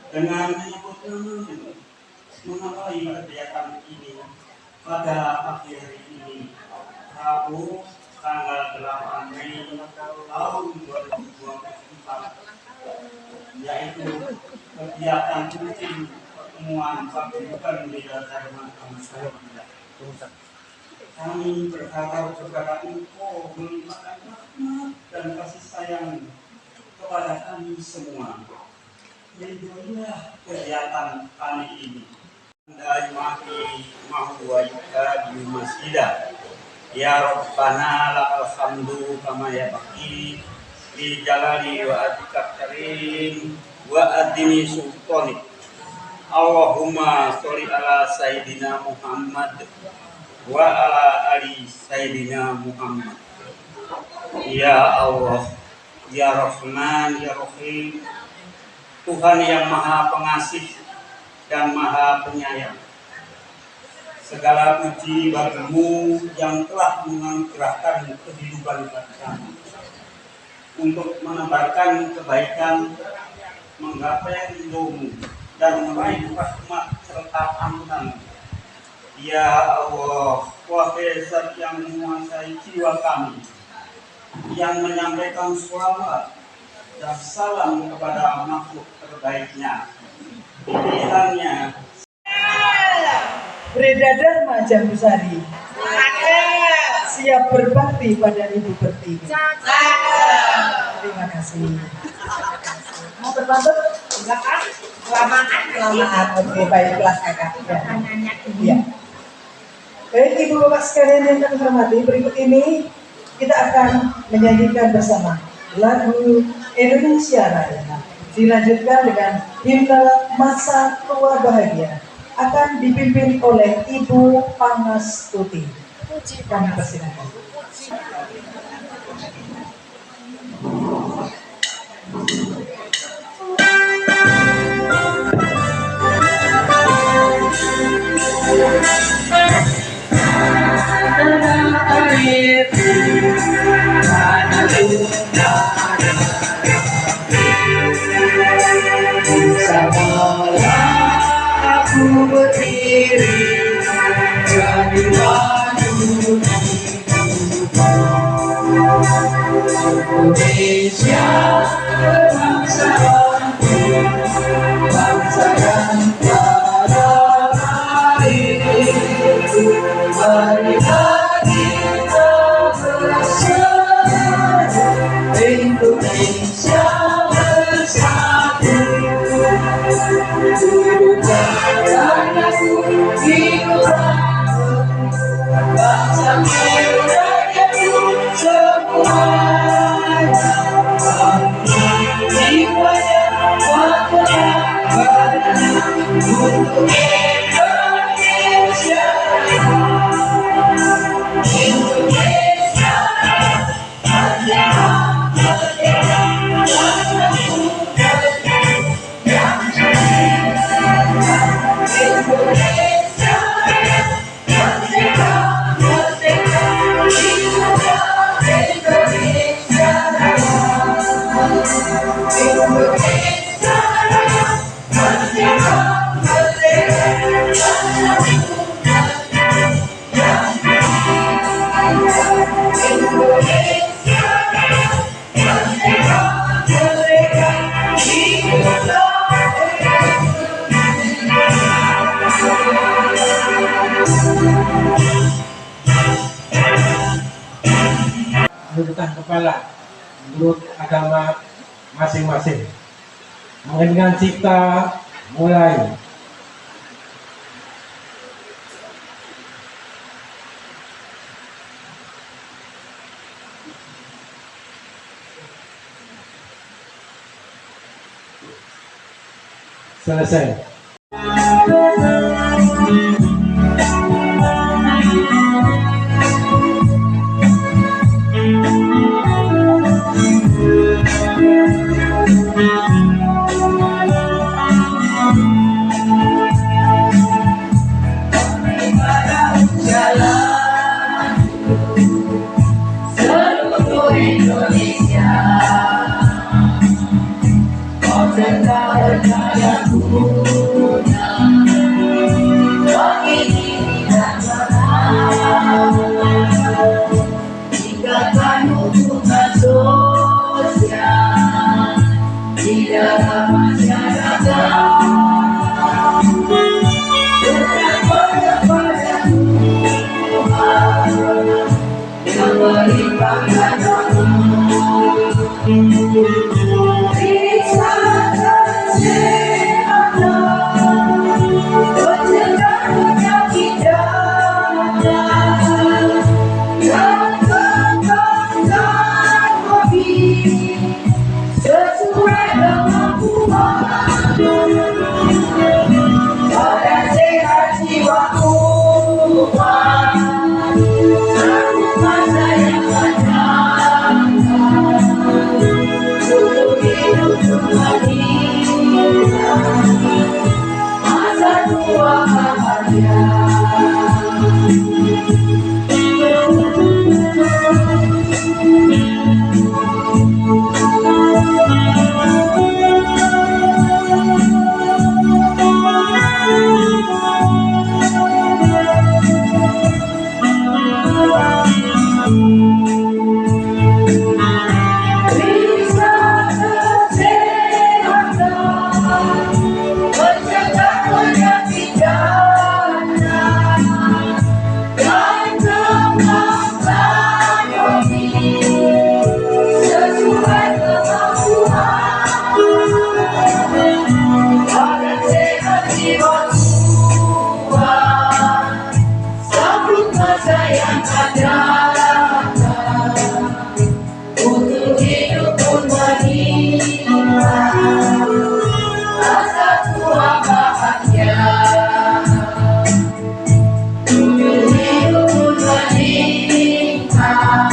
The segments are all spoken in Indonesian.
dengan menyebut mengenai kegiatan ini pada pagi hari ini, Rabu tanggal 8 Mei tahun 2024, yaitu kegiatan rutin pertemuan paguyuban Beda Dharma Kamsara. Kami berharap kepada Engkau melimpahkan rahmat dan kasih sayang kepada kami semua. Lindungilah kegiatan kami ini. Andai mahi mahwa di masjidah. Ya Rabbana lakal hamdu kama yabaki li jalali wa adika karim wa adini sultanik. Allahumma sholli ala sayyidina Muhammad wa ala ali sayyidina Muhammad. Ya Allah, ya Rahman, ya Rahim, Tuhan yang Maha Pengasih dan Maha Penyayang. Segala puji bagimu yang telah menganugerahkan kehidupan kami untuk menebarkan kebaikan, menggapai ridhomu dan meraih rahmat serta ampunan. Ya Allah, wahai Zat yang menguasai jiwa kami, yang menyampaikan sholawat dan salam kepada makhluk terbaiknya, pilihannya Breda Dharma Jambusari siap berbakti pada Ibu Pertiwi. Terima kasih. Mau berpantun? Enggak kan? Kelamaan. Oke, baiklah kakak. Ya. Baik Ibu Bapak sekalian yang kami hormati, berikut ini kita akan menyanyikan bersama lagu Indonesia Raya. Dilanjutkan dengan himne Masa Tua Bahagia, akan dipimpin oleh Ibu Panas Tuti. Kami persilakan. Aku berdiri jadi wajib Indonesia, bangsaku, bangsa yang tiada akhir. Marilah kita bersatu, Indonesia bersatu. Bangsa rakyatku semuanya, jiwanya, wakilnya, badannya untuk Indonesia. Indonesia, merdeka, merdeka, bangsaku merdeka, yang Indonesia, merdeka, merdeka, jiwa Indonesia raya. Indonesia raya, merdeka, merdeka, bangsaku merdeka, yang Indonesia raya, merdeka, merdeka, jiwa menundukkan kepala menurut agama masing-masing. Mengeningkan cipta mulai. Selesai. seluruh Indonesia, kau tetap percaya. Sesuai kemampuan dan sehat jiwa kuat, sanggup masa yang panjang untuk hidup kembali, masa tua bahagia. Bisa kesehatan, mencegah penyakit dana, dan kemampuan diri sesuai kemampuan, badan sehat jiwa kuat, sambut masa yang akan untuk hidup pun menikah, masa tua bahagia. Untuk hidup pun menikah,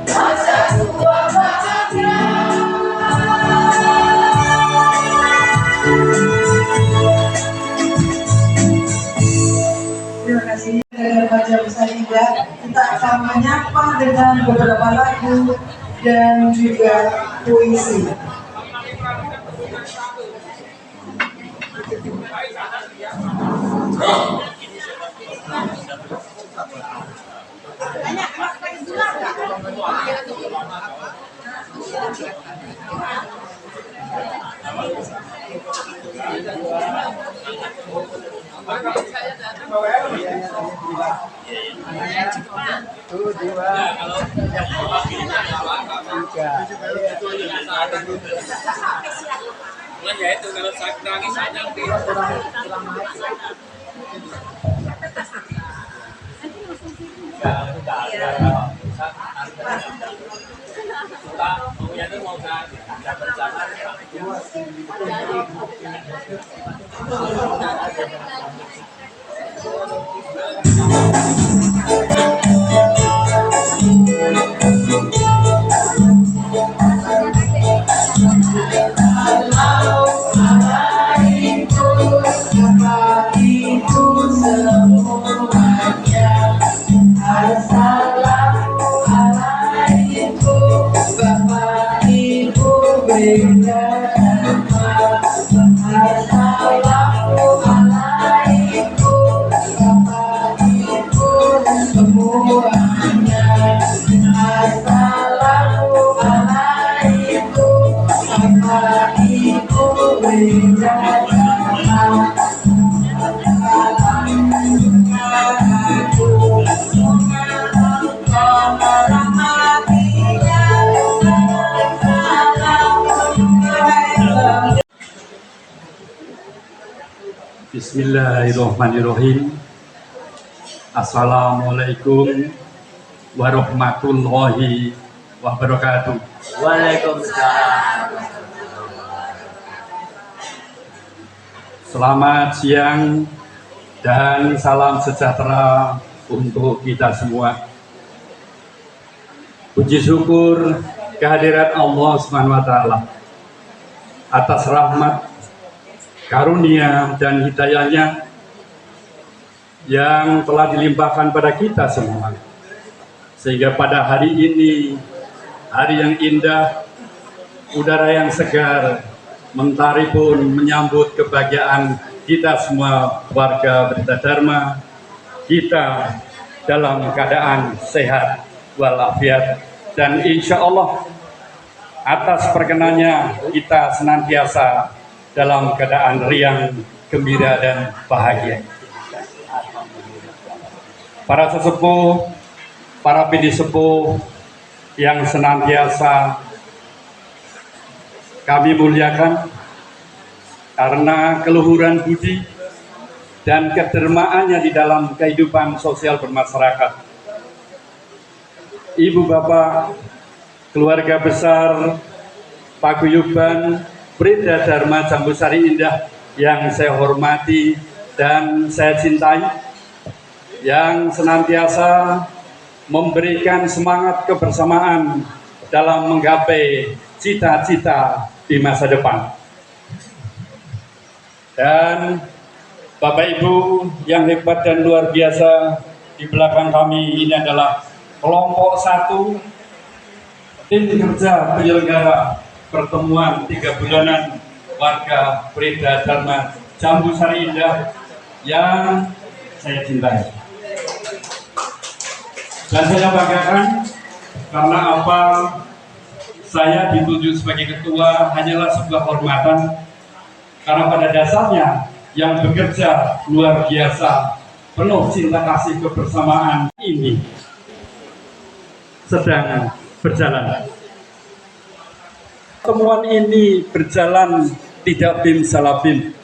masa tua bahagia. Terima kasih. Dengan baca besar Indah, kita akan menyapa dengan beberapa lagu dan juga puisi. Ya itu kalau saya nangis saja Bismillahirrahmanirrahim. Assalamualaikum warahmatullahi wabarakatuh. Waalaikumsalam. Selamat siang dan salam sejahtera untuk kita semua. Puji syukur kehadirat Allah SWT atas rahmat, karunia dan hidayahnya yang telah dilimpahkan pada kita semua, sehingga pada hari ini, hari yang indah, udara yang segar, mentari pun menyambut kebahagiaan kita semua warga Berita Dharma, kita dalam keadaan sehat walafiat, dan insya Allah atas perkenannya kita senantiasa dalam keadaan riang, gembira dan bahagia. Para sesepuh, para bini sepuh, yang senantiasa kami muliakan karena keluhuran budi dan kedermaannya di dalam kehidupan sosial bermasyarakat. Ibu bapak, keluarga besar Paguyuban Brida Dharma Jambusari Indah yang saya hormati dan saya cintai, yang senantiasa memberikan semangat kebersamaan dalam menggapai cita-cita di masa depan. Dan Bapak Ibu yang hebat dan luar biasa, di belakang kami ini adalah kelompok 1 tim kerja penyelenggara pertemuan 3 bulanan warga Brida Dharma Jambusari Indah yang saya cintai. Dan saya banggakan karena apa, saya ditunjuk sebagai ketua hanyalah sebuah hormatan, karena pada dasarnya yang bekerja luar biasa, penuh cinta kasih kebersamaan ini sedang berjalan. Pertemuan ini berjalan tidak bim salah bim,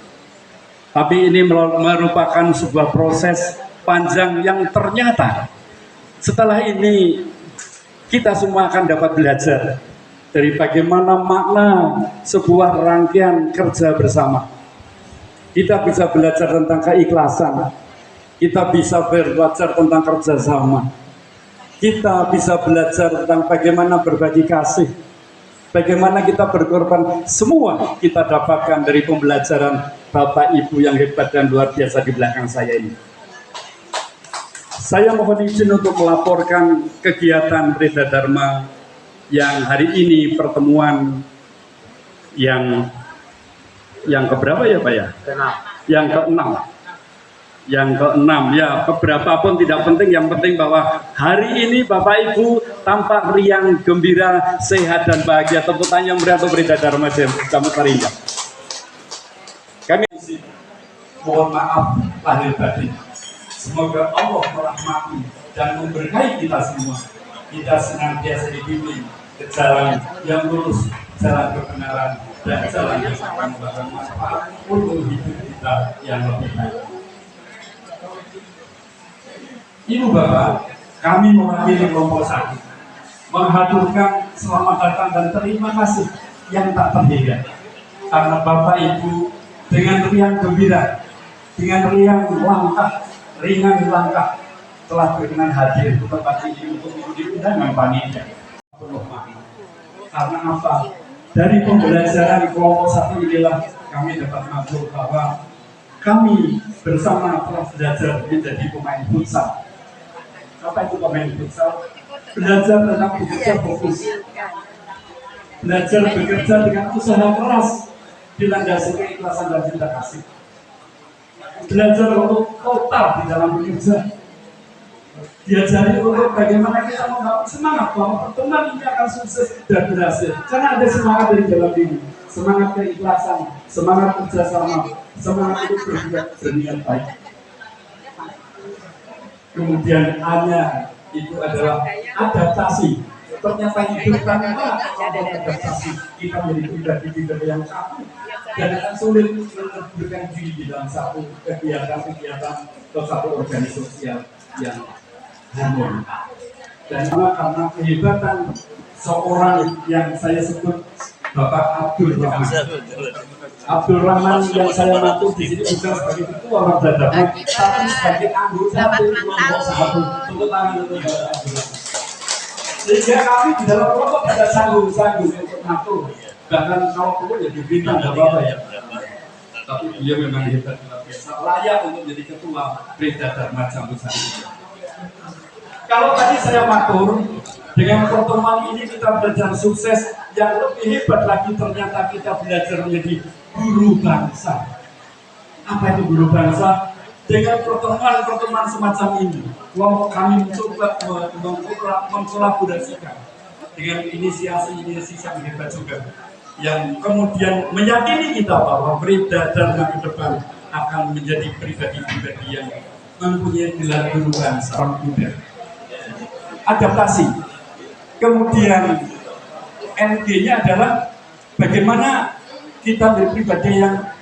tapi ini merupakan sebuah proses panjang yang ternyata setelah ini kita semua akan dapat belajar dari bagaimana makna sebuah rangkaian kerja bersama. Kita bisa belajar tentang keikhlasan, kita bisa belajar tentang kerjasama, kita bisa belajar tentang bagaimana berbagi kasih, bagaimana kita berkorban. Semua kita dapatkan dari pembelajaran Bapak Ibu yang hebat dan luar biasa di belakang saya ini. Saya mohon izin untuk melaporkan kegiatan Brida Dharma yang hari ini pertemuan yang keberapa ya Pak ya? Yang ke-6. Yang ke-6 ya, keberapa pun tidak penting, yang penting bahwa hari ini Bapak Ibu tampak riang, gembira, sehat dan bahagia. Tepuk tangan yang meriah untuk Brida Dharma Jambusari Indah. Kami mohon maaf lahir batin. Semoga Allah merahmati dan memberkahi kita semua. Kita senantiasa dibimbing ke jalan yang lurus, jalan kebenaran, dan jalan yang akan membawa manfaat untuk hidup kita yang lebih baik. Ibu bapak, kami mewakili kelompok 1 menghaturkan selamat datang dan terima kasih yang tak terhingga, karena Bapak Ibu dengan riang gembira, dengan ringan langkah telah berkenan hadir ke tempat ini untuk mengikuti undangan panitia. Karena apa? Dari pembelajaran kelompok 1 inilah kami dapat mampu bahwa kami bersama telah belajar menjadi pemain futsal. Apa itu pemain futsal? Belajar tentang bekerja fokus, belajar bekerja dengan usaha keras, dilandasi keikhlasan dan cinta kasih. Belajar untuk total di dalam bekerja, diajari untuk bagaimana kita membangun semangat bahwa pertemuan ini akan sukses dan berhasil, karena ada semangat dari dalam diri, semangat keikhlasan, semangat kerjasama, semangat untuk berniat baik. Kemudian hanya itu adalah adaptasi. Ternyata hidup tanpa adaptasi, kita menjadi pribadi yang kaku dan akan sulit menemukan diri di dalam satu kegiatan atau satu organisasi sosial yang harmoni. Dan karena kehebatan seorang yang saya sebut Bapak Abdul Rahman. Abdul Rahman yang saya maksud di sini bukan sebagai ketua Brida Dharma, tapi sebagai anggota kelompok 1. Tepuk tangan untuk Bapak Abdul Rahman. Sehingga kami di dalam kelompok tidak sanggup untuk ngatur. Bahkan kalau perlu ya dibina, tidak apa-apa ya. Tapi dia memang hebat luar biasa, layak untuk menjadi ketua Brida Dharma Jambusari. Kalau tadi saya matur, dengan pertemuan ini kita belajar sukses, yang lebih hebat lagi ternyata kita belajar menjadi guru bangsa. Apa itu guru bangsa? Dengan pertemuan-pertemuan semacam ini, kelompok kami mencoba mengkolaborasikan dengan inisiasi yang hebat juga, yang kemudian meyakini kita bahwa Brida Dharma ke depan akan menjadi pribadi-pribadi yang mempunyai gelar guru bangsa. Adaptasi. Kemudian NG-nya adalah bagaimana kita berpribadi yang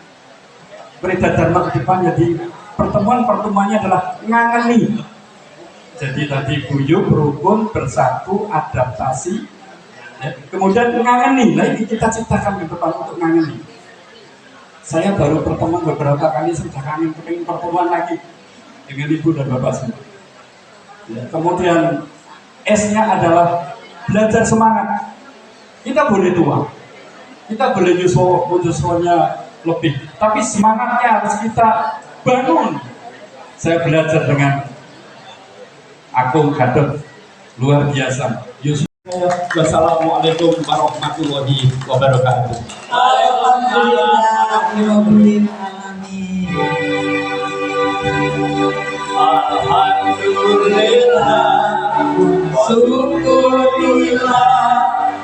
beredar dharma ke depan. Jadi pertemuannya adalah ngangeni. Jadi tadi guyub, rukun, bersatu, adaptasi, ya. Kemudian ngangeni. Nah ini kita ciptakan ke depan untuk ngangeni. Saya baru pertemuan beberapa kali, sudah kangen pengen pertemuan lagi dengan ibu dan bapak semua. Ya. Kemudian S-nya adalah belajar semangat. Kita boleh tua, kita boleh nyusulnya lebih, tapi semangatnya harus kita bangun. Saya belajar dengan Agung Gadot, luar biasa. Yusuf. Wassalamualaikum warahmatullahi wabarakatuh. Alhamdulillah. Alhamdulillah, syukurillah,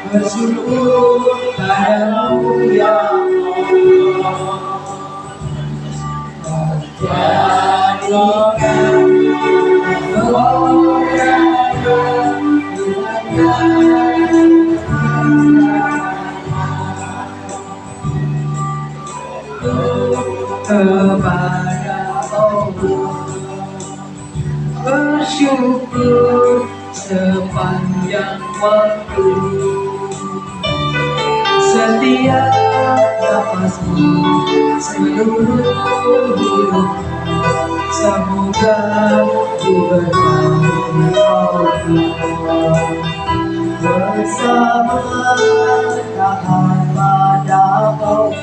bersyukur padamu ya Allah. Jadikan kepada Allah, bersyukur sepanjang waktu, setiap nafasmu, seluruh hidup, semoga diberkati Allah. Bersama tahan pada Allah,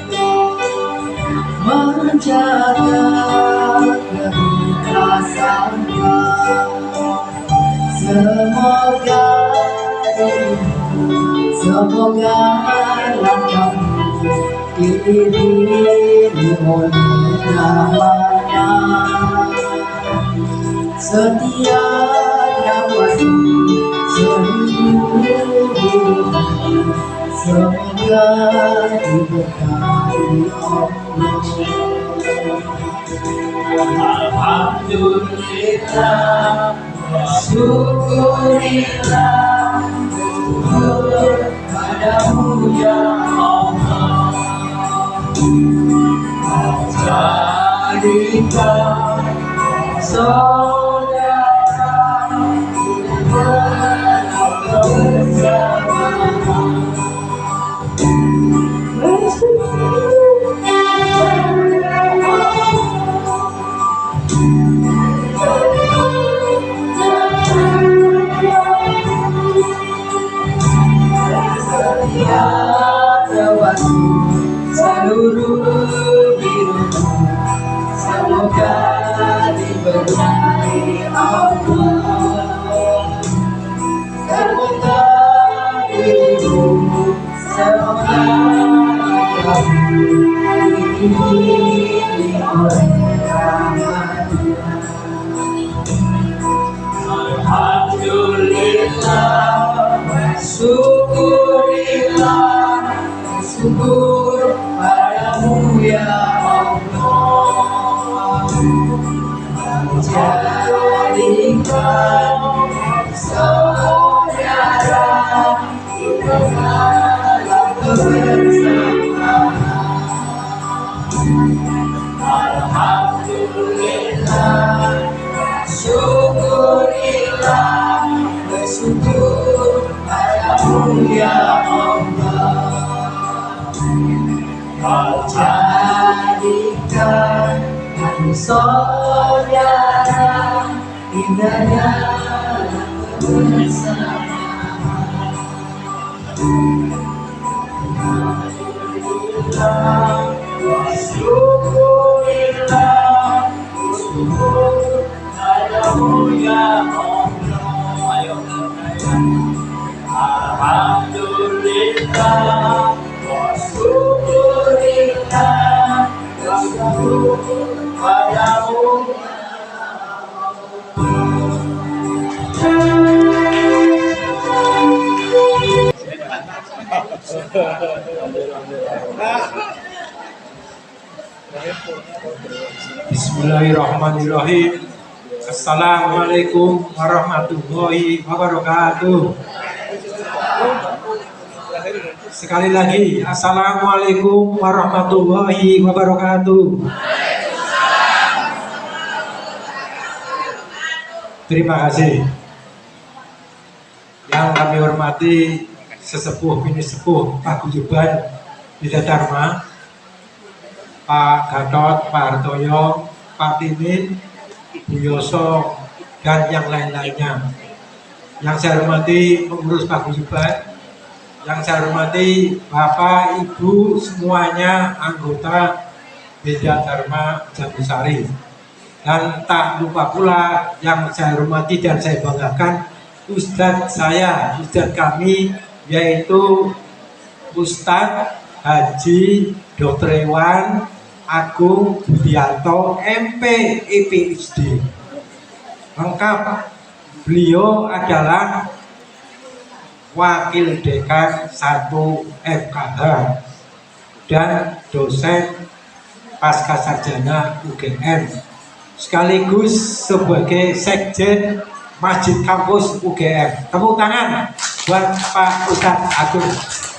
menjaga keikhlasannya. Semoga langkahmu diiringi oleh rahmatnya. Setiap nafasmu, seluruh hidupmu, semoga diberkati Allah. Alhamdulillah, syukurillah, syukur padamu ya Allah. Jadikan saudara bersama. Seluruh hidupmu, semoga diberkati Allah. Semoga hidupmu, semoga kamu diiringi oleh rahmatnya. Alhamdulillah, syukurillah, syukur padamu ya Allah. Jadikan saudara dalam kebersamaan. Alhamdulillah, syukurillah, bersyukur padamu ya Allah. Jadikan kami saudara indahnya bersama. Syukurillah, syukur padamu ya Allah. Alhamdulillah, syukurillah, syukur padamu. Bismillahirrahmanirrahim. Assalamualaikum warahmatullahi wabarakatuh. Sekali lagi, Assalamualaikum warahmatullahi wabarakatuh. Terima kasih. Yang kami hormati sesepuh bini sepuh Pak Guyuban Bidadharma, Pak Gatot, Pak Hartoyo, Pak Timin, Bu Yoso, dan yang lain-lainnya. Yang saya hormati pengurus Pak Guyuban, yang saya hormati Bapak, Ibu, semuanya anggota Bidadharma Jambusari. Dan tak lupa pula yang saya hormati dan saya banggakan Ustadz saya, Ustadz kami, yaitu Ustadz Haji Dr. Iwan Agung Budianto MP PhD. Lengkap, beliau adalah Wakil Dekan 1 FKH dan dosen pasca sarjana UGM, sekaligus sebagai sekjen Masjid Kampus UGM. Tepuk tangan buat Pak Ustadz Agung.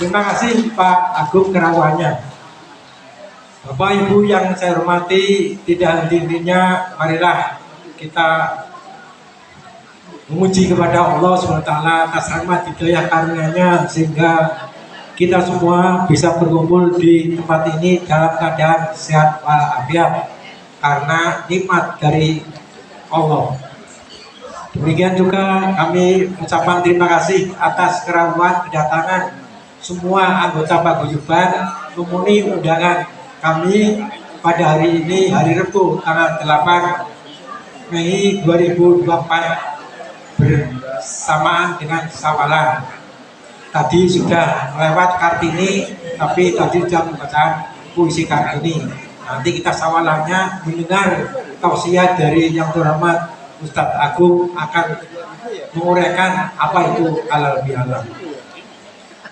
Terima kasih Pak Agung kerawannya. Bapak Ibu yang saya hormati, tidak henti-hentinya marilah kita memuji kepada Allah SWT atas rahmat hidayah karunia-Nya sehingga kita semua bisa berkumpul di tempat ini dalam keadaan sehat walafiat karena nikmat dari Allah. Demikian juga kami ucapkan terima kasih atas kerawan kedatangan semua anggota Paguyuban memenuhi undangan kami pada hari ini, hari Rabu tanggal 8 Mei 2024 bersamaan dengan Sawalan. Tadi sudah lewat Kartini, tapi tadi sudah membacaan puisi Kartini. Nanti kita sawalannya mendengar tausiah dari yang terhormat Ustadz Agung akan menguraikan apa itu halal bihalal.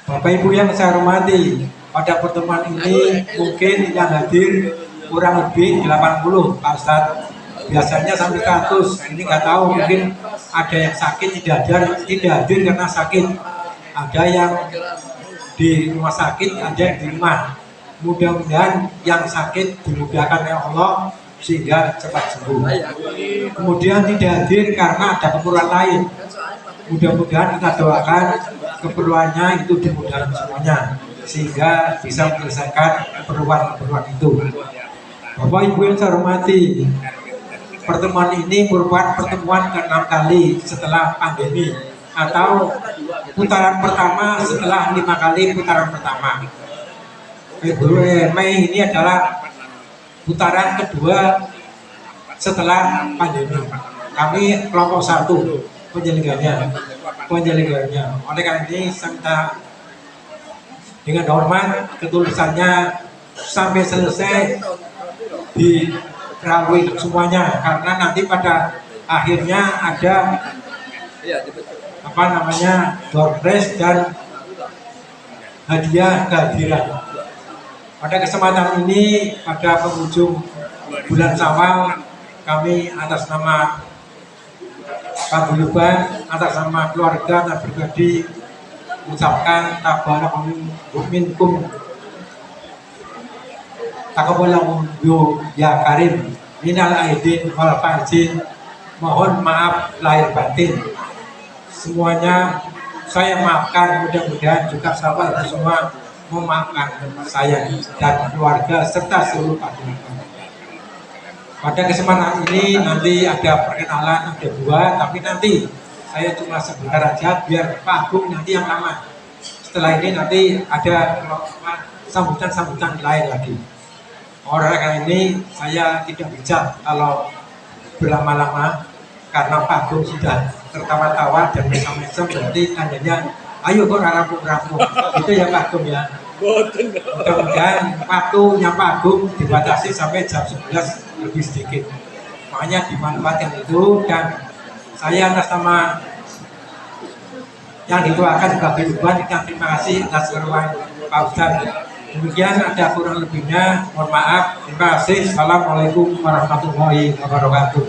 Bapak Ibu yang saya hormati, pada pertemuan ini mungkin yang hadir kurang lebih 80 Pak Ustadz. Biasanya sampai 100, ini nggak tahu, mungkin ada yang sakit tidak hadir karena sakit, ada yang di rumah sakit, ada yang di rumah. Mudah-mudahan yang sakit dimudahkan oleh Allah sehingga cepat sembuh. Kemudian tidak hadir karena ada keperluan lain. Mudah-mudahan kita doakan keperluannya itu dimudahkan semuanya sehingga bisa menyelesaikan keperluan-keperluan itu. Bapak Ibu yang saya hormati, pertemuan ini merupakan pertemuan ke-6 kali setelah pandemi atau putaran pertama setelah 5 kali putaran pertama. Mei ini adalah putaran kedua setelah pandemi. Kami kelompok 1 penyelenggaranya. Oleh karena ini saya minta dengan hormat ketulusannya sampai selesai di terawih semuanya, karena nanti pada akhirnya ada door prize dan hadiah kehadiran. Pada kesempatan ini, pada penghujung bulan Syawal, kami atas nama Pak Guyuban, atas nama keluarga dan pribadi mengucapkan Taqabbalallahu ya Karim minal aidin wal faizin. Mohon maaf lahir batin. Semuanya saya maafkan, mudah-mudahan juga sahabat semua memaafkan saya dan keluarga serta seluruh Paguyuban. Pada kesempatan ini nanti ada perkenalan, ada 2, tapi nanti saya cuma sebentar aja biar Pak Agung nanti yang lama. Setelah ini nanti ada sambutan-sambutan lain lagi. Oleh karena ini saya tidak bijak kalau berlama-lama karena Pak Agung sudah tertawa-tawa dan mesem-mesem, berarti tandanya ayo kok rampung-rampung. Itu ya Pak Agung ya. Mudah-mudahan waktunya Pak Agung dibatasi sampai jam 11 lebih sedikit. Makanya dimanfaatkan itu, dan saya atas nama yang dituakan sebagai Tuhan kita terima kasih atas keruan Pak Ustadz. Demikian, ada kurang lebihnya, mohon maaf. Terima kasih. Assalamualaikum warahmatullahi wabarakatuh.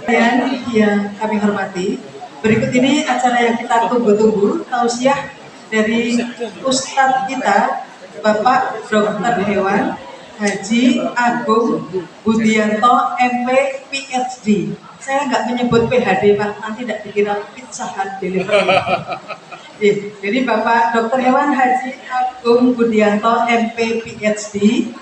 Dan yang kami hormati, Berikut ini acara yang kita tunggu-tunggu, tausiah dari Ustadz kita, Bapak Dr. Hewan Haji Agung Budianto MP PhD. Saya nggak menyebut PhD Pak, nanti tidak dikira Pizza Hut delivery. Jadi Bapak Dr. Hewan Haji Agung Budianto MP PhD,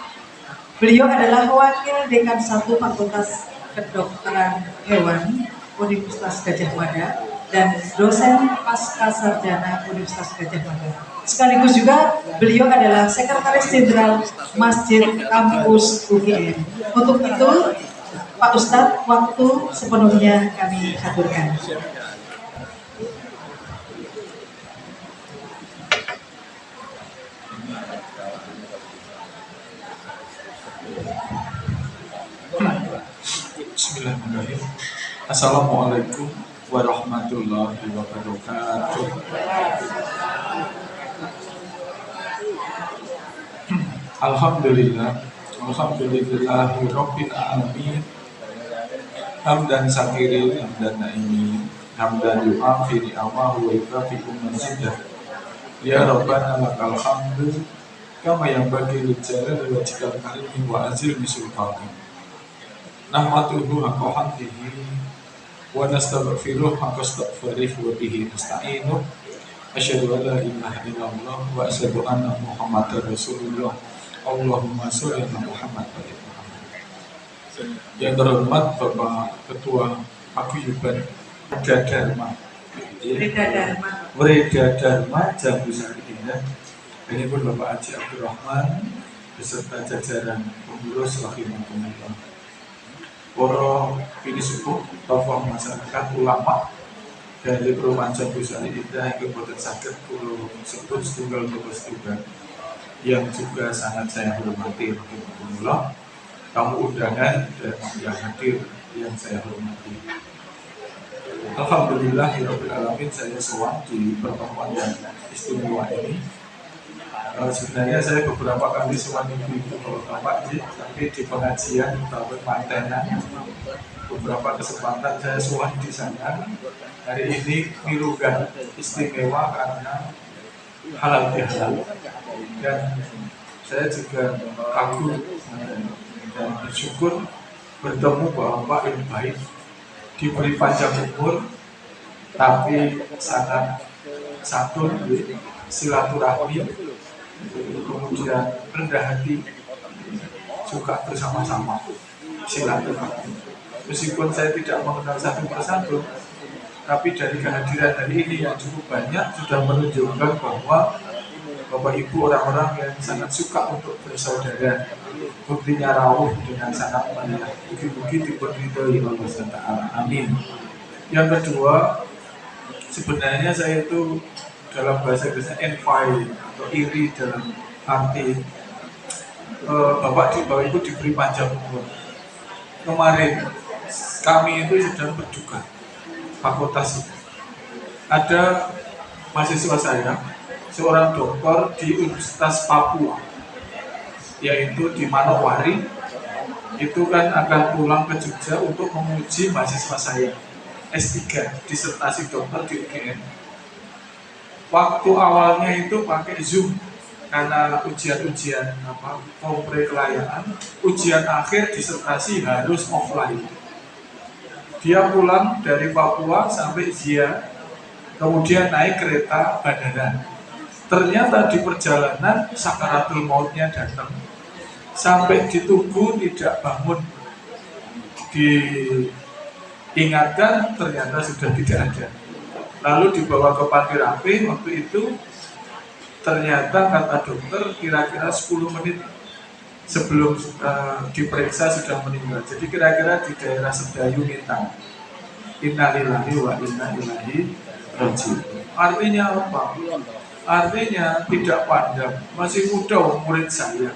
beliau adalah wakil dekan 1 Fakultas Kedokteran Hewan Universitas Gadjah Mada dan dosen pasca sarjana Universitas Gadjah Mada. Sekaligus juga beliau adalah Sekretaris Jenderal Masjid Kampus UGM. Untuk itu, Pak Ustadz, waktu sepenuhnya kami aturkan. Bismillahirrahmanirrahim. Assalamualaikum warahmatullahi wabarakatuh. Alhamdulillah, alhamdulillahirabbil alamin. Hamdan syakirin, hamdan na'imin, hamdan yu'afi ni'amahu wa yukafi'u mazidah. Ya Rabbana lakal hamdu kama yang bagi jalali wajhikal karim wa azimi sultani. Nahmaduhu haqqa hamdihi wa nastaghfiruh haqqa astaghfirih wa bihi nasta'inu. Asyhadu an la ilaha illallah wa asyhadu anna Muhammadar Rasulullah. Allahumma sholli ala Muhammad wa ali Muhammad. Yang terhormat Bapak Ketua Paguyuban Wreda Dharma Jambu Sari Indah, ini pun Bapak Haji Abdurrahman beserta jajaran pengurus rahimahumullah. Para pini suku, tokoh masyarakat, ulama dari Perumahan Jambu Sari Indah yang boten saged kula sebut setunggal yang juga sangat saya hormati rahimahumullah, tamu undangan dan yang hadir yang saya hormati. Alhamdulillahirabbil alamin, saya sowan di pertemuan yang istimewa ini. Sebenarnya saya beberapa kali sowan ibu-ibu bapak, tapi di pengajian atau mantenan beberapa kesempatan saya sowan di sana. Hari ini milugan istimewa karena halal bihalal, dan saya juga kagum dan bersyukur bertemu bapak yang baik, diberi panjang umur, tapi sangat santun, silaturahmi, kemudian rendah hati, suka bersama-sama silaturahmi. Meskipun saya tidak mengenal satu persatu, tapi dari kehadiran hari ini yang cukup banyak sudah menunjukkan bahwa Bapak Ibu orang-orang yang sangat suka untuk bersaudara, buktinya rawuh dengan sangat banyak. Mugi-mugi diberitahu Allah Taala. Amin. Yang kedua, sebenarnya saya itu dalam bahasa Inggrisnya envy atau iri dalam arti Bapak Ibu diberi panjang umur. Kemarin kami itu sedang berduka. Fakultas itu ada mahasiswa saya, seorang dokter di Universitas Papua, yaitu di Manokwari, itu kan akan pulang ke Jogja untuk menguji mahasiswa saya S3 disertasi dokter di UGM. Waktu awalnya itu pakai Zoom karena ujian-ujian kompre kelayaan, ujian akhir disertasi harus offline. Dia pulang dari Papua sampai Zia, kemudian naik kereta bandara. Ternyata di perjalanan sakaratul mautnya datang. Sampai di Tugu tidak bangun. Diingatkan ternyata sudah tidak ada. Lalu dibawa ke Panti Rapih, waktu itu ternyata kata dokter kira-kira 10 menit sebelum diperiksa sudah meninggal. Jadi kira-kira di daerah Sedayu Mintang. Innalillahi wa inna ilaihi raji'un. Artinya apa? Artinya tidak pandang, masih muda murid saya,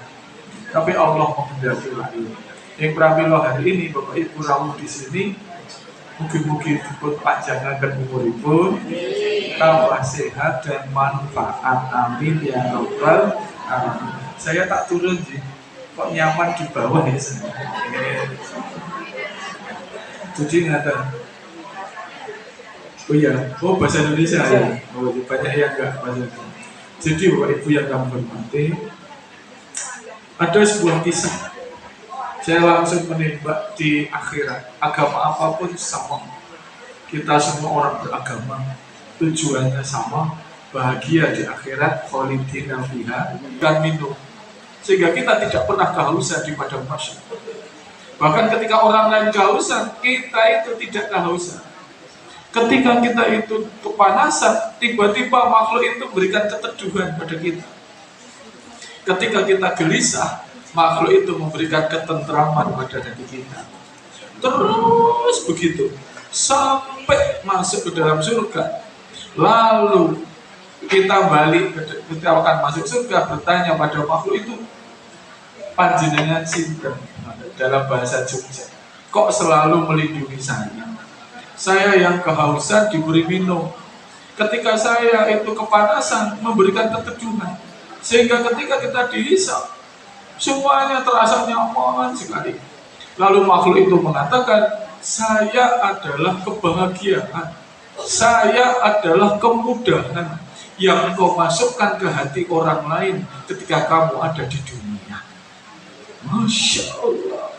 tapi Allah menghendaki lahir. Yang pramila hari ini Bapak Ibu rawuh di sini, mugi-mugi dipun panjangaken umuripun, tambah sehat dan manfaat. Amin ya rabbal alamin. Saya tak turun sih. Kok nyaman di bawah ya. Jadi ngata Oh iya, oh bahasa Indonesia ya. Iya. Oh, banyak yang enggak bahasa Indonesia. Jadi Bapak Ibu yang kami hormati, ada sebuah kisah. Saya langsung menembak di akhirat. Agama apapun sama. Kita semua orang beragama, tujuannya sama, bahagia di akhirat, kholidina fiha, dan minum. Sehingga kita tidak pernah kehausan di padang mahsyar. Bahkan ketika orang lain kehausan, kita itu tidak kehausan. Ketika kita itu kepanasan, tiba-tiba makhluk itu berikan keteduhan pada kita. Ketika kita gelisah, makhluk itu memberikan ketentraman pada diri kita. Terus begitu, sampai masuk ke dalam surga. Lalu kita balik, kita akan masuk surga, bertanya pada makhluk itu, panjenengan sinten, dalam bahasa Jogja, kok selalu melindungi saya? Saya yang kehausan diberi minum. Ketika saya itu kepanasan, memberikan keteduhan. Sehingga ketika kita dihisab, semuanya terasa nyaman sekali. Lalu makhluk itu mengatakan, saya adalah kebahagiaan, saya adalah kemudahan yang kau masukkan ke hati orang lain ketika kamu ada di dunia. Masya Allah.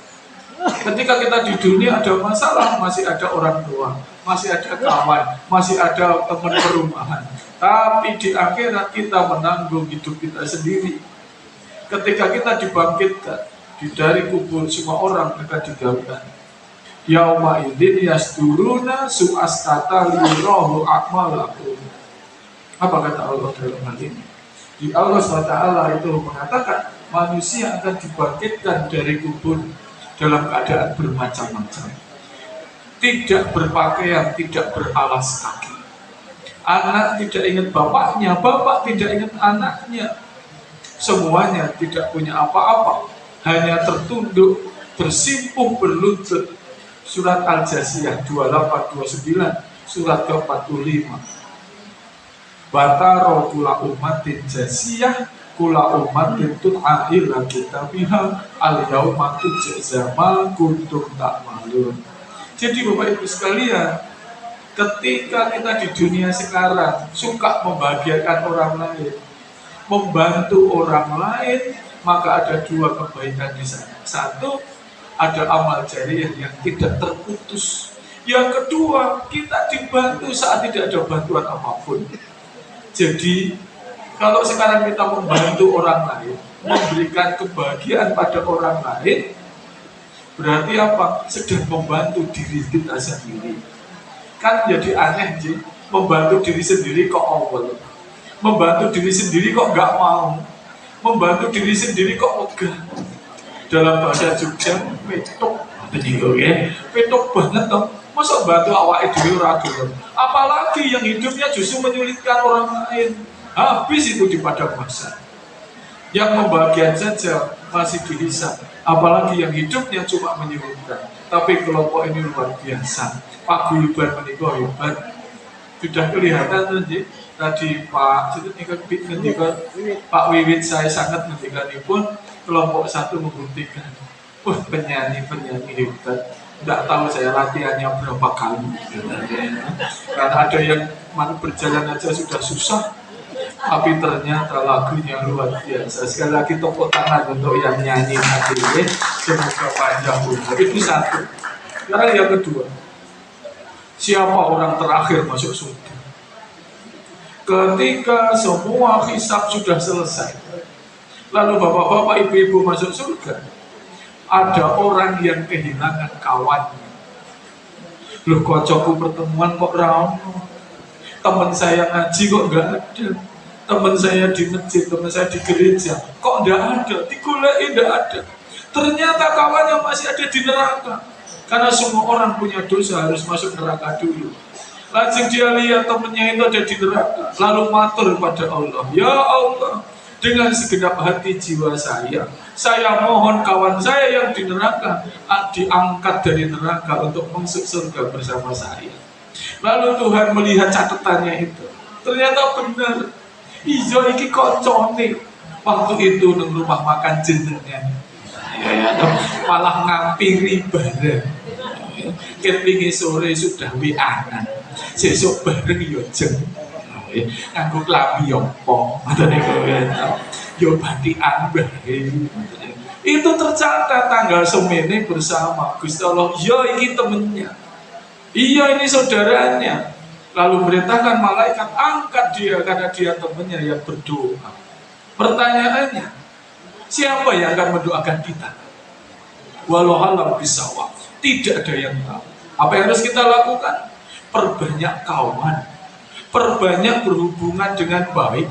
Ketika kita di dunia ada masalah, masih ada orang tua, masih ada kawan, masih ada teman perumahan. Tapi di akhirat kita menanggung hidup kita sendiri. Ketika kita dibangkitkan dari kubur, semua orang akan digaungkan. Yauma idzin yasturuna su'astata lirahu akmalakum. Apa kata Allah dalam hal ini? Di Allah SWT itu mengatakan manusia akan dibangkitkan dari kubur dalam keadaan bermacam-macam, tidak berpakaian, tidak beralas kaki. Anak tidak ingat bapaknya, bapak tidak ingat anaknya. Semuanya tidak punya apa-apa, hanya tertunduk, bersimpuh, berlutut. Surat Al-Jasiyah 28-29, surat ke-45. Bataro kula umatin jasiyah, kula umatin tut'a ila kitabiha, al-yauma tujza ma kuntum ta'malun. Jadi Bapak Ibu sekalian, ketika kita di dunia sekarang suka membahagiakan orang lain, membantu orang lain, maka ada dua kebaikan di sana. Satu, ada amal jariah yang tidak terputus. Yang kedua, kita dibantu saat tidak ada bantuan apapun. Jadi, kalau sekarang kita membantu orang lain, memberikan kebahagiaan pada orang lain, berarti apa? Sedang membantu diri kita sendiri. Kan jadi aneh sih, membantu diri sendiri kok awal, membantu diri sendiri kok nggak mau, membantu diri sendiri kok megah. Dalam bahasa Jogja, petok, petok banget dong. Masa bantu awake dhewe ora gelem. Apalagi yang hidupnya justru menyulitkan orang lain. Habis itu di padang mahsyar. Yang membahagiakan saja masih dihisab. Apalagi yang hidupnya cuma menyulitkan. Tapi kelompok ini luar biasa. Pak Guyuban menikah hebat. Sudah kelihatan tadi Pak Wiwit saya sangat mendikan pun kelompok satu membuktikan. Penyanyi hebat. Tidak tahu saya latihannya berapa kali. Karena ada yang berjalan aja sudah susah, tapi ternyata lagunya luar biasa. Sekali lagi tepuk tangan untuk yang nyanyi tadi. Semoga panjang umur. Itu satu. Sekarang yang kedua, siapa orang terakhir masuk surga? Ketika semua hisab sudah selesai, lalu bapak-bapak, ibu-ibu masuk surga, ada orang yang kehilangan kawannya. Loh, kocokku pertemuan kok ramo, teman saya ngaji kok nggak ada, teman saya di masjid, teman saya di gereja kok nggak ada, digulai nggak ada. Ternyata kawannya masih ada di neraka. Karena semua orang punya dosa harus masuk neraka dulu. Lalu dia lihat temannya itu ada di neraka, lalu matur pada Allah, ya Allah, dengan segenap hati jiwa saya mohon kawan saya yang di neraka diangkat dari neraka untuk masuk surga bersama saya. Lalu Tuhan melihat catatannya itu, ternyata benar. Ijo iki koncone waktu itu nang rumah makan jenengan, malah ngampiri bareng. Kepingi sore sudah wianan. Sesuk bareng yo jeng. Nganggo klambi opo? Ngoten niku yo batikan bae. Itu tercatat tanggal semene bersama Gusti Allah. Ya ini temennya. Iya ini saudaranya. Lalu perintahkan malaikat angkat dia karena dia temannya yang berdoa. Pertanyaannya, siapa yang akan mendoakan kita? Walau alam bisawab. Tidak ada yang tahu. Apa yang harus kita lakukan? Perbanyak kawan, perbanyak berhubungan dengan baik.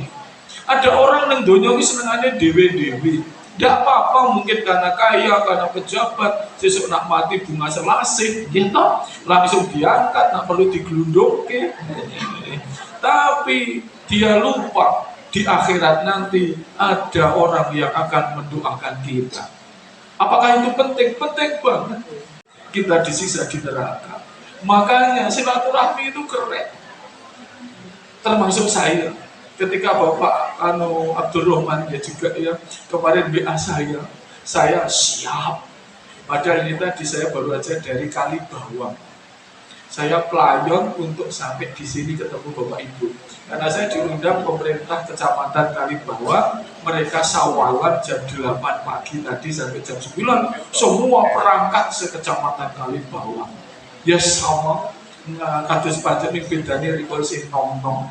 Ada orang yang donya ini senengannya dewe-dewe. Tidak apa-apa, mungkin karena kaya, karena pejabat, sesuk nak mati bunga selasih, gitu. Langsung diangkat, nak perlu digelundungke. Tapi dia lupa di akhirat nanti ada orang yang akan mendoakan kita. Apakah itu penting? Penting banget. Kita disiksa di neraka. Makanya silaturahmi itu keren. Termasuk saya. Ketika Bapak Abdurrahman ya juga ya kemarin BA saya siap. Padahal ini tadi saya baru aja dari Kalibawang. Saya pelayon untuk sampai di sini ketemu Bapak Ibu. Karena saya diundang pemerintah Kecamatan Kalibawang, mereka sawalan jam 8 pagi tadi sampai jam 9. Semua perangkat sekecamatan Kalibawang. Ya sama, kados pancen ning bedane riko sing nom-nom.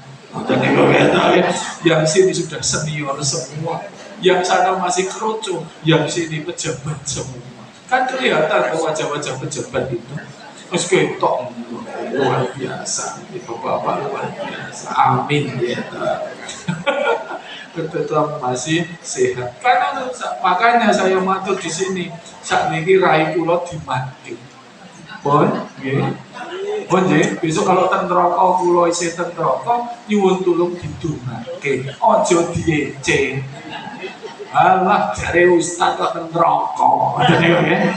Yang sini sudah senior semua, yang sana masih kroco, yang sini pejabat semua. Kan kelihatan wajah-wajah pejabat itu. Terus ketok luar biasa, itu bapak luar biasa. Amin ya. Tetap masih sehat. Karena makanya saya matur di sini. Saat ini rai kula dimati. Pun, Pun besok kalau ten neraka kula isih ten neraka nyuwun tulung didongake. Aja diece. Alah jare ustaz kok ten neraka.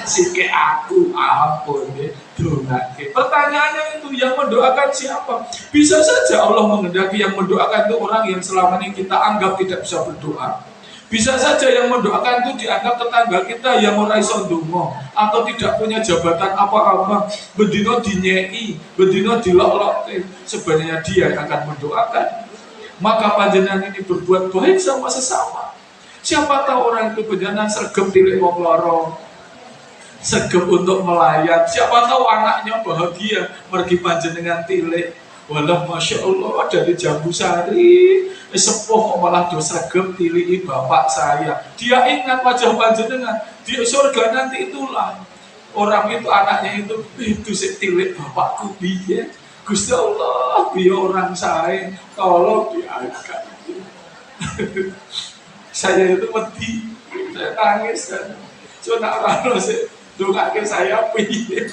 Sike aku ampun dongake. Pertanyaannya itu yang mendoakan siapa? Bisa saja Allah menghendaki yang mendoakan itu orang yang selama ini kita anggap tidak bisa berdoa. Bisa saja yang mendoakan itu dianggap tetangga kita yang ora iso ndonga atau tidak punya jabatan apa-apa, bendino dinyei, bendino dilok-lokke, sebenarnya dia yang akan mendoakan. Maka panjenengan ini berbuat baik sama sesama. Siapa tahu orang itu panjenengan sregep tilik wong loro, sregep untuk melayat. Siapa tahu anaknya bahagia mergi panjenengan tilik. Walah Masya Allah dari Jambu Sari sepuh kok malah do sregep tiliki bapak saya. Dia ingat wajah panjenengan di surga nanti itulah orang itu anaknya itu sik tilik bapakku piye. Gusti Allah piye orang saya tolong diangkat. Saya itu wedi, saya tangis kan. So nak rano sik dongake saya piye.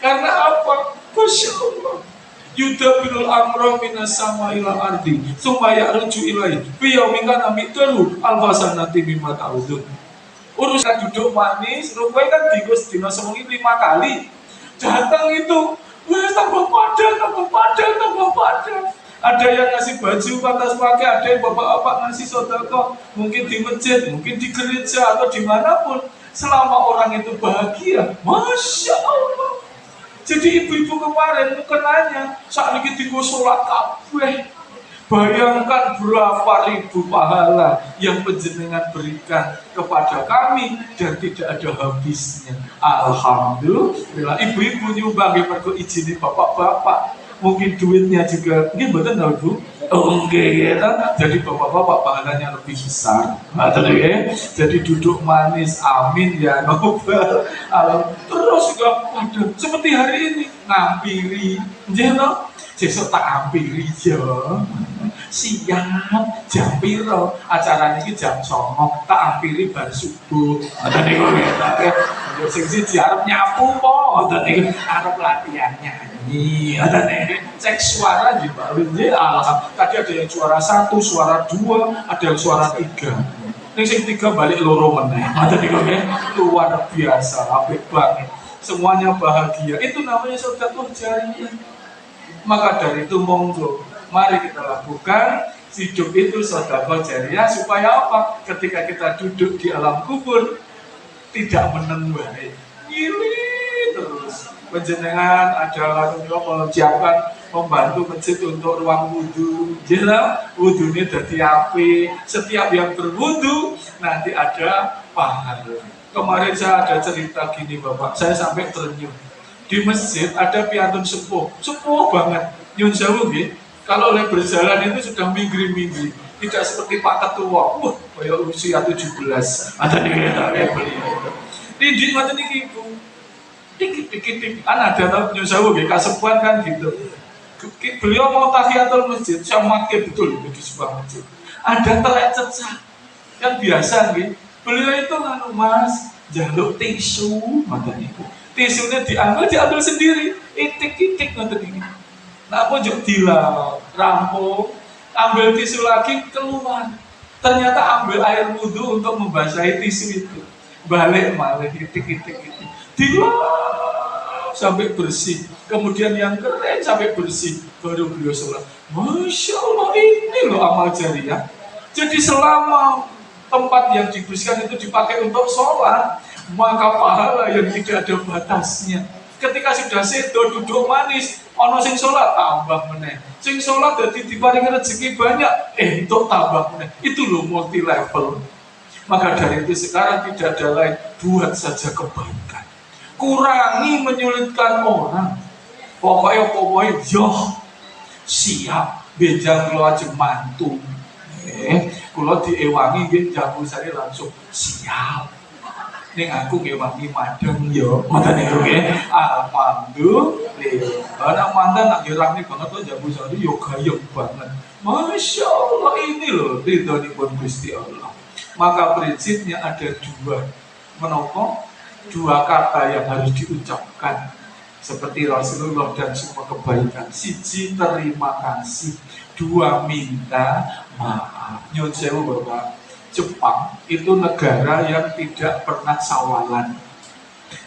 Karena apa? Masya Allah. Yudabirul amra minas sama ila ardi supaya rujuk ilaih biyaumikan amitalu alfasanati mimma ta'udun. Urusan duduk manis rupanya kan digus dina semungi 5 kali. Datang itu tambah padan. Ada yang ngasih baju pantas pakai, ada yang bapak-bapak ngasih sedekah, mungkin di masjid, mungkin di gereja atau dimanapun. Selama orang itu bahagia, Masya Allah. Jadi ibu-ibu kemarin mukenanya saat ini tinggal sholat kabeh. Bayangkan berapa ribu pahala yang panjenengan berikan kepada kami dan tidak ada habisnya. Alhamdulillah. Ibu-ibu nyumbang mergo izin bapak-bapak. Mungkin duitnya juga, mungkin betul nggak Bu? Oh enggak ya, jadi bapak-bapak pahalanya lebih besar. Jadi duduk manis, amin ya Nobel. Terus juga, waduh, seperti hari ini ngampiri, jeno, sesuk tak ampiri ya. Siap, jam piro, acara ini jam 09.00, tak ampiri bar subuh. Ada nih kok sing siji arep nyapu po, ada nih arep latihan nyanyi, ada nih cek suara di bawah ini. Tadi ada yang suara 1, suara 2, ada yang suara 3. Ning sing 3 balik loro meneh. Ada nih kok luar biasa, apik banget. Semuanya bahagia. Itu namanya sedekah jariyah. Maka dari itu monggo, mari kita lakukan hidup itu sedekah jariyah supaya apa? Ketika kita duduk di alam kubur tidak menenun, ngiri terus. Penjenengan adalah menyiapkan membantu masjid untuk ruang wudhu. Jelas wudhunya jadi api. Setiap yang berwudhu nanti ada pahala. Kemarin saya ada cerita gini Bapak, saya sampai terenyuh. Di masjid ada piantun sepuh banget. Nyun sewu nggih. Kalau oleh berjalan itu sudah minggri-minggri. Tidak seperti Pak Ketua. Wah, kayak usia 17. Ada nih beliau. Didik ngoten niki Ibu. Dikit-dikit kan ada nyun sewu nggih kasepuhan kan gitu. Beliau mau tahiyatul masjid, saya makai betul di sebuah masjid. Ada telecet kan biasa gitu. Beliau itu nganu Mas, jaluk tisu, macam itu. Tisunya diambil sendiri, itik-itik macam ini. Nah, pojok dilau, rampung, ambil tisu lagi keluar. Ternyata ambil air wudhu untuk membasahi tisu itu. Balik malah itik-itik itu. Dilau sampai bersih. Kemudian yang keren sampai bersih. Baru beliau sholat. Masya Allah, ini loh amal jariah. Jadi selama tempat yang dibersihkan itu dipakai untuk sholat, maka pahala yang tidak ada batasnya. Ketika sudah sedo duduk manis, ono sing sholat tambah meneh. Sing sholat jadi diparingi rezeki banyak, untuk tambah meneh. Itu loh multi level. Maka dari itu sekarang tidak ada lain, buat saja kebaikan. Kurangi menyulitkan orang. Pokoknya yoh siap bejang lo aja mantu. Kalau diewangi nggih jamu sari langsung siap. Ning aku ngewangi madang yo, ngoten niku nggih. Alhamdulillah. Anak mantan nak ngerangni banget to jamu sari yo gayeng banget. Masya Allah, ini loh ridhonipun Gusti Allah. Maka prinsipnya ada dua. Menapa? Dua kata yang harus diucapkan seperti Rasulullah dan semua kebaikan. Siji terima kasih, dua minta maaf. Nyun sewu Bapak, Jepang itu negara yang tidak pernah sawalan,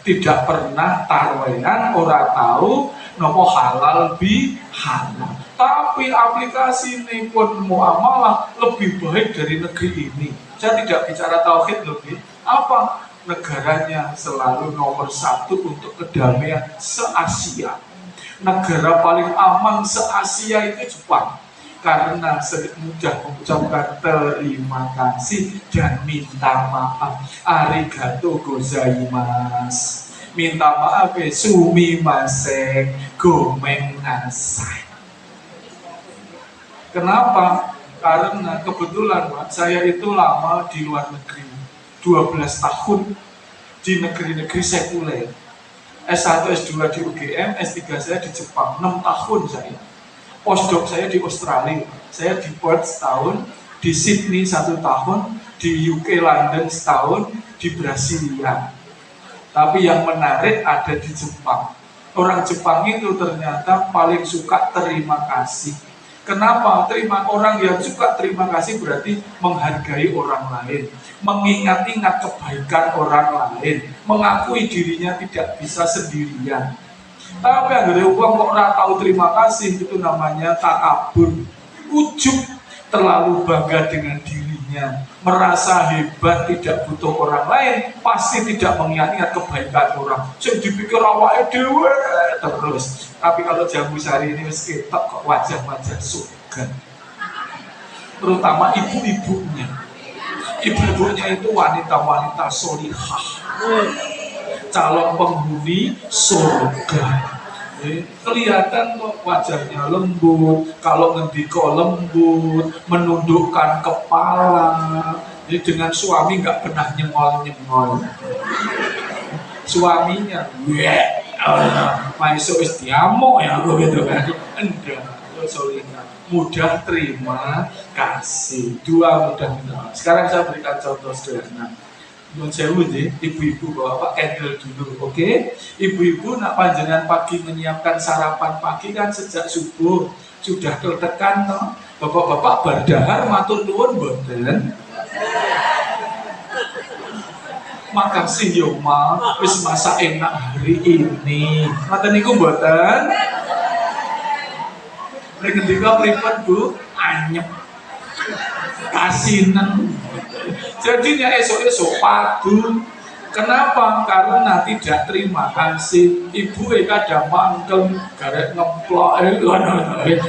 tidak pernah tarwenan, ora tahu nopo halal halal. Tapi aplikasi ini pun muamalah lebih baik dari negeri ini. Saya tidak bicara tauhid lebih. Apa? Negaranya selalu nomor satu untuk kedamaian se-Asia. Negara paling aman se-Asia itu Jepang. Karena mudah mengucapkan terima kasih dan minta maaf. Arigato gozaimasu. Minta maaf sumimasen gomennasai. Kenapa? Karena kebetulan Pak, saya itu lama di luar negeri. 12 tahun di negeri-negeri sekuler. S1, S2 di UGM, S3 saya di Jepang, 6 tahun saya. Postdoc saya di Australia, saya di Perth setahun, di Sydney 1 tahun, di UK London setahun, di Brasilia. Tapi yang menarik ada di Jepang. Orang Jepang itu ternyata paling suka terima kasih. Kenapa? Orang yang suka terima kasih berarti menghargai orang lain, mengingat-ingat kebaikan orang lain, mengakui dirinya tidak bisa sendirian. Tapi ada uang kok ora tahu terima kasih, itu namanya takabur, ujub, terlalu bangga dengan dirinya, merasa hebat, tidak butuh orang lain, pasti tidak mengingat-ingat kebaikan orang. Saya dipikir awake dhewe terus. Tapi kalau jamu sari ini wis ketok kok wajah-wajah surga. Terutama ibu-ibunya. Ibu-ibunya itu wanita-wanita solihah. Calon penghuni surga. Kelihatan kok wajahnya lembut, kalau ngendika lembut, menundukkan kepala. Jadi dengan suami nggak pernah nyengol-nyengol. Suaminya, maesok istiamo ya aku gitu kan. Enggak, solihah. Mudah terima kasih. Dua mudah terima. Sekarang saya berikan contoh sederhana. Nun sewu nggih, ibu-ibu bawa candle dulu, oke? Ibu-ibu nak panjenengan pagi menyiapkan sarapan pagi kan sejak subuh sudah keltekan toh. Bapak-bapak bardahar matur nuwun mboten? Makasih yo Ma, wis masak enak hari ini. Ngoten niku mboten? Nek ngendika pripun Bu? Anyep. Kasinen. Jadinya esok-esok padu Kenapa? Karena tidak terima kasih. Ibu kadang mangkel, garek ngeplok,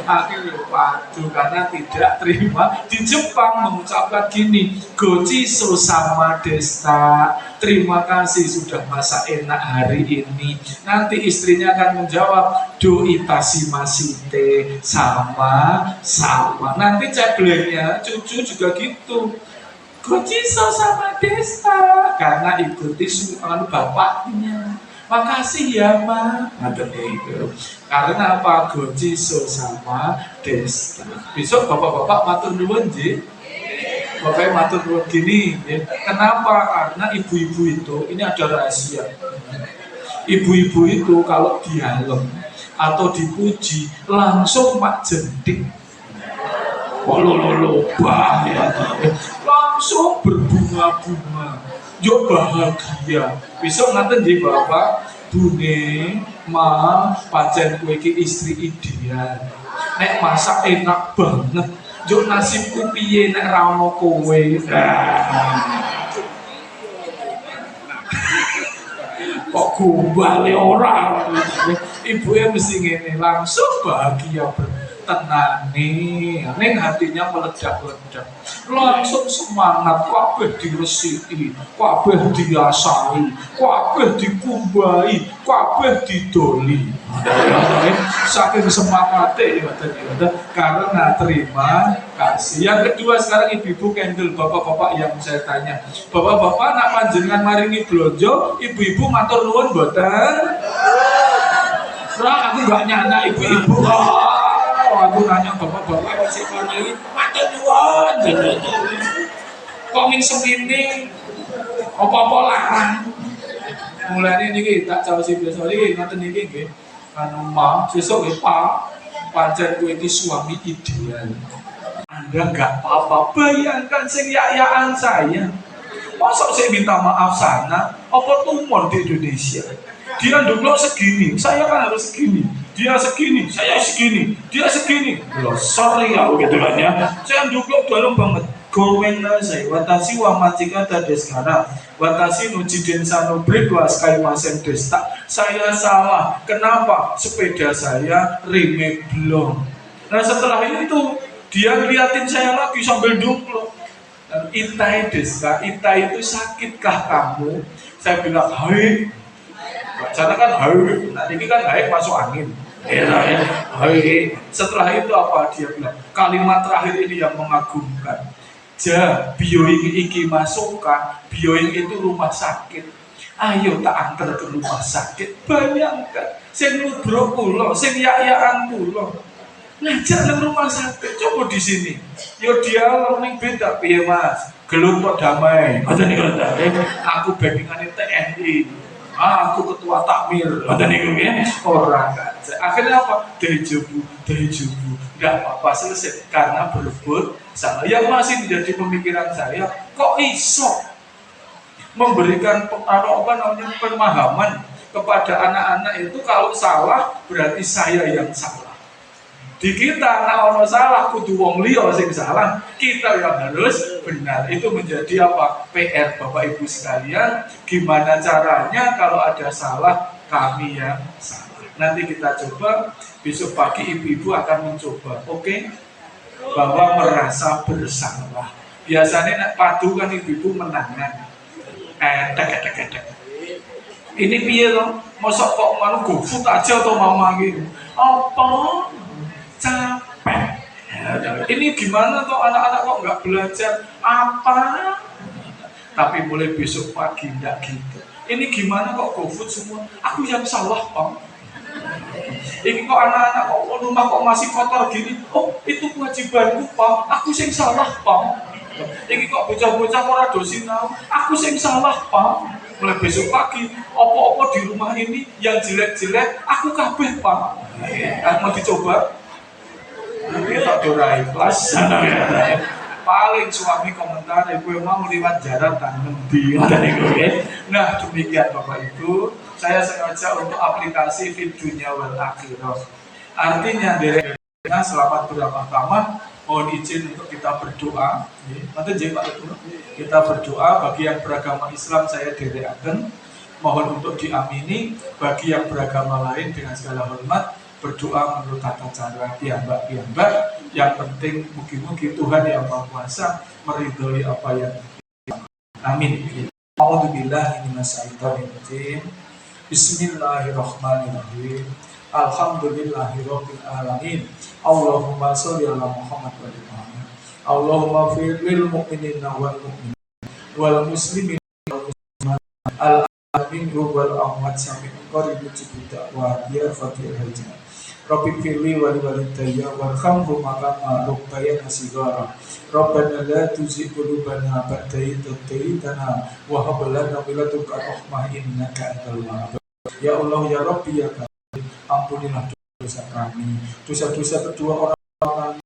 akhirnya waduh karena tidak terima. Di Jepang mengucapkan gini, gochi so sama desta. Terima kasih sudah masak enak hari ini. Nanti istrinya akan menjawab, do itashimashite, sama. Nanti ceblengnya cucu juga gitu. Gojiso sama desta karena ikuti suruhan bapaknya. Makasih ya ma. Karena apa? Gojiso sama desta. Besok bapak-bapak matur nuwun nggih. Bapaknya matur nuwun gini. Kenapa? Karena ibu-ibu itu ini ada rahasia. Ibu-ibu itu kalau dialem atau dipuji langsung mak jentik. Bahaya. Langsung berbunga-bunga. Yo bahagia. Besok ngaten nggih Bapak, Bune, Ma, pancen kowe iki istri ideal. Nek masak enak banget. Yo nasibku piye nek ra ono kowe. Kok gombale ora. Ibunya mesti ngene, langsung bahagia tenane, neng hatinya meledak-ledak, langsung semangat, kabeh diresiki, kabeh diasai, kabeh dikumbai, kabeh didoli. Saking semangatnya karena terima kasih. Yang kedua sekarang ibu-ibu kendel, bapak-bapak yang saya tanya, bapak-bapak nak panjenengan maringi blonjo, ibu-ibu matur nuwun mboten? Aku nggak nyana ibu-ibu. Aku nanya bapak-bapak masih panen, matur nuwun. Kok ming semini apa-apa larang. Mulane niki tak caosi biasa iki ngoten niki nggih. Anu ma, sesuk nggih Pak, pancen kowe iki suami ideal. Anda nggak apa-apa, bayangkan sing yayaan saya. Masa saya minta maaf sana, apa tumor di Indonesia? Dia dulu segini, saya kan harus segini. Dia segini, saya segini. Dia segini. Loh, sorry ya, gitu kan ya. Saya dulu dalam banget. Gowen saya, watashi wa machika desu-kara. Watashi no jidensa no brake wa sukaimasen desu. Saya salah. Kenapa? Sepeda saya remnya belum. Nah setelah itu, dia ngeliatin saya lagi sambil dungkluk. Itai desu, Itai itu sakitkah kamu? Saya bilang, hai. Bacanya kan hai, nah ini kan hai masuk angin. Hai. Setelah itu apa dia bilang? Kalimat terakhir ini yang mengagumkan. Ja, bioing iki masukkan, bioing itu rumah sakit. Ayo tak antar ke rumah sakit. Bayangkan, sing nubruk kula, sing yayaan kula. Ngajak nang rumah sakit, coba di sini. Yo dialog ning beda piye Mas? Gelut kok damai. Ngoten niku aku backingan TNI. Aku ketua takmir, ada nih gue orang kan. Akhirnya apa? Dejubu, nggak apa-apa selesai karena berbuat salah. Yang masih menjadi pemikiran saya, kok iso memberikan pemahaman kepada anak-anak itu kalau salah berarti saya yang salah. Di kita anak ono salah kudu wong liya sing salah, kita yang harus benar. Itu menjadi apa? PR Bapak Ibu sekalian, gimana caranya kalau ada salah kami yang salah. Nanti kita coba, besok pagi ibu-ibu akan mencoba, oke? Bahwa merasa bersalah. Biasanya nak padu kan ibu-ibu menangan. Tek. Ini piye loh? Mosok kok mau GoFood aja atau mama gitu? Apa? Capek. Ini gimana kok anak-anak kok nggak belajar apa? Tapi mulai besok pagi nggak gitu. Ini gimana kok GoFood semua? Aku yang salah Pak. Ini kok anak-anak kok rumah kok masih kotor gini? Oh itu kewajibanku Pak. Aku yang salah Pak. Ini kok bocah-bocah ora do sinau? Aku yang salah Pak. Mulai besok pagi, opo-opo di rumah ini yang jelek-jelek, aku kabeh Pak. Mau dicoba? Kita dorai kelas paling suami komentar ibu mau liwat jarak dan ngendi. Nah demikian Bapak Ibu, saya sengaja untuk aplikasi fid dunya wal akhirah. Artinya direknya selamat berlama-lama Mohon izin untuk kita berdoa. Nanti Pak Ketua, kita berdoa bagi yang beragama Islam saya dherekaken. Mohon untuk diamini. Bagi yang beragama lain dengan segala hormat berdoa menurut tata cara piyambak. Yang penting mugi-mugi Tuhan yang Maha Kuasa meridhoi apa yang amin. A'udzubillahi minasyaitonirrajim. Bismillahirrahmanirrahim. Alhamdulillahirabbil alamin. Allahumma sholli ala Muhammad wa ali Muhammad. Allahumma fir lil mu'minina wal mu'minat wal muslimin wal muslimat al amin wal amwat sami qarib jibuta wa ya fatil hajat. Rabbi firli wa li walidayya warhamhum kama rabbayani shighara. Rabbana la tuzigh qulubana ba'da idh hadaytana wa hab lana min ladunka rahmah innaka antal wahhab. Ya Allah ya Rabbi ya Karim, ampunilah dosa kami, dosa-dosa kedua orang kami,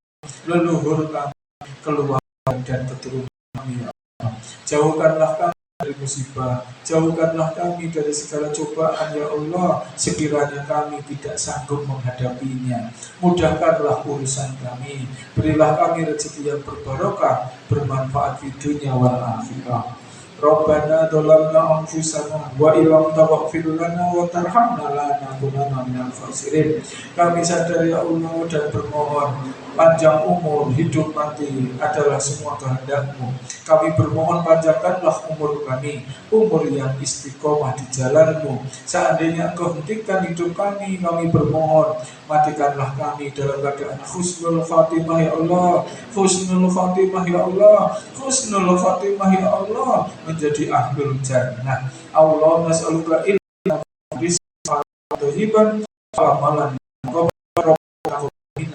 leluhur kami, keluarga dan keturunan kami ya Allah. Jauhkanlah kami dari musibah, jauhkanlah kami dari segala cobaan ya Allah. Sekiranya kami tidak sanggup menghadapinya, mudahkanlah urusan kami, berilah kami rezeki yang berbarokah, bermanfaat di dunia wal akhirah. Rabbana dolamna anfusana wa ilam taghfir lana wa tarhamna lanakunanna minal khasirin. Kami sadar ya Allah dan bermohon panjang umur, hidup mati adalah semua kehendak-Mu. Kami bermohon panjangkanlah umur kami, umur yang istiqomah di jalan-Mu. Seandainya Engkau hentikan hidup kami bermohon matikanlah kami dalam keadaan husnul khatimah ya Allah, husnul khatimah ya Allah, husnul khatimah ya Allah, menjadi ahlul jannah. Allah nas'aluka ilman rizqan thayyiban wa amalan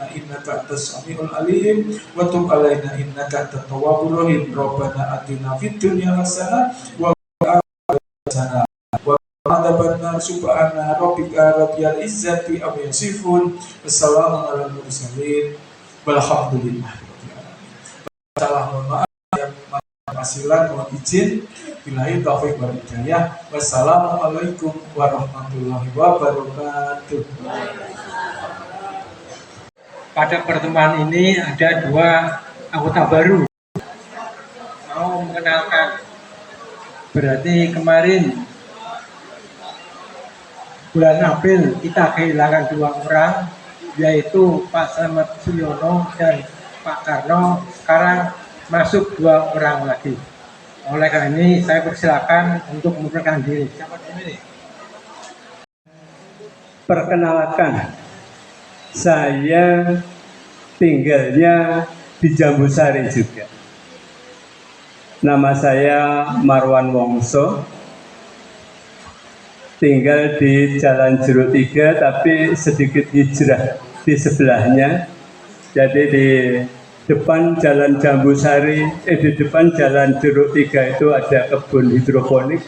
innaka antas samiul alim wa tub alaina innaka antat tawwabur rahim. Rabbana atina fid dunya hasanah wa fil akhirati hasanah wa qina adzabannar. Subhana rabbika rabbil izzati amma yasifun. Wassalamu alal mursalin walhamdulillah. Salah mohon maaf yang kasilan, mohon izin. Billahi taufiq wal hidayah. Wassalamualaikum warahmatullahi wabarakatuh. Pada pertemuan ini ada 2 anggota baru. Mau mengenalkan. Berarti kemarin bulan April kita kehilangan 2 orang, yaitu Pak Slamet Suryono dan Pak Karno. Sekarang masuk 2 orang lagi. Oleh karena ini saya persilakan untuk memperkenalkan diri. Siapa ini? Perkenalkan, saya tinggalnya di Jambusari juga. Nama saya Marwan Wongso, tinggal di Jalan Jero 3, tapi sedikit hijrah di sebelahnya. Jadi di depan Jalan Jambusari, di depan Jalan Jero 3 itu ada kebun hidroponik.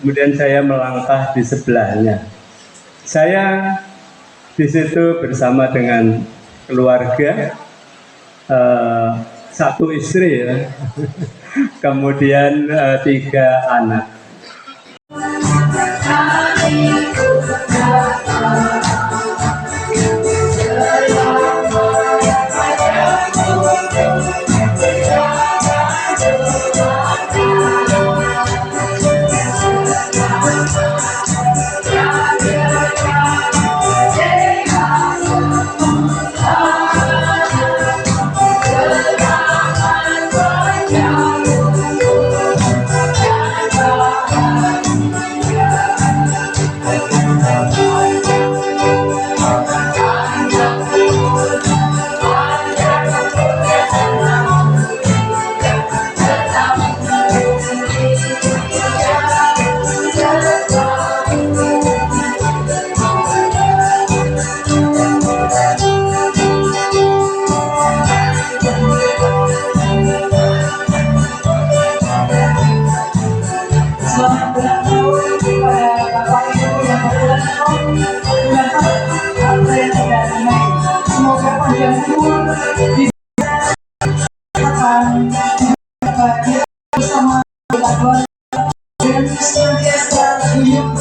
Kemudian saya melangkah di sebelahnya. Saya di situ bersama dengan keluarga, 1 istri ya, kemudian 3 anak. Bersama keluarga dan senantiasa hidup